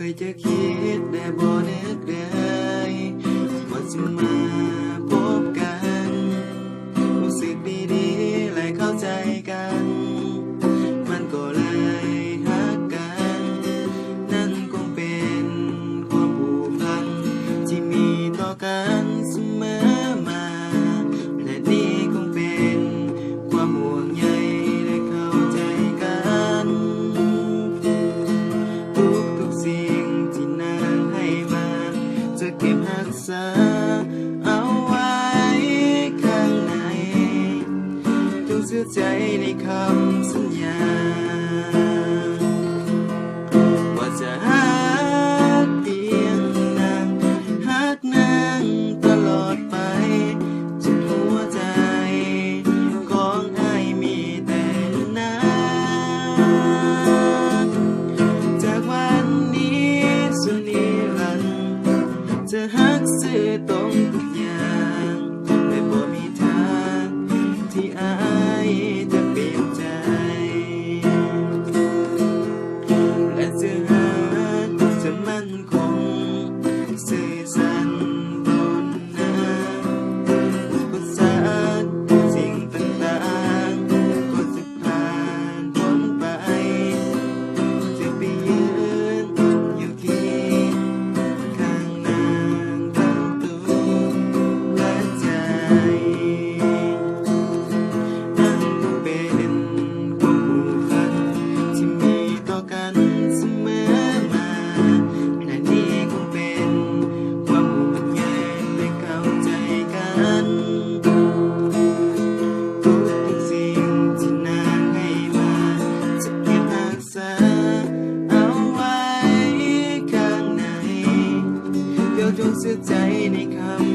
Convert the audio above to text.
เคยจะคิดแต่บ่นึกเลยว่าจะมาพบกันรู้สึกดีๆและเข้าใจกันมันก็เลยฮักกันนั่นคงเป็นความผูกพันที่มีต่อกันเสมอมาและนี่คงเป็นความห่วงใยและเข้าใจกันทุกสิ่งที่นางให้มาจะเก็บรักษาเอาไว้ข้างในจงเชื่อใจในคำสัญญาว่าจะฮักเพียงนางฮักนางตลอดไปจนหัวใจของอ้ายมีแต่นางจากวันนี้สู่นิรันดร์จะฮักซื่อตรงทุกอย่างและบ่มีทางที่อ้ายจะเปลี่ยนใจและจะฮักจะมั่นคงซื่อสัตย์ต่อหน้าอุปสรรคสิ่งต่างๆก็จะผ่านพ้นไปจะไปยืนอยู่ที่ข้างนางทั้งตัวและใจนั่นคงเป็นความผูกพันที่มีต่อกันเสมอมาและนี่คงเป็นความห่วงใยและเข้าใจกันทุกสิ่งที่นางให้มาจะเก็บรักษาเอาไว้ข้างในเดี๋ยวจงเชื่อใจในคำ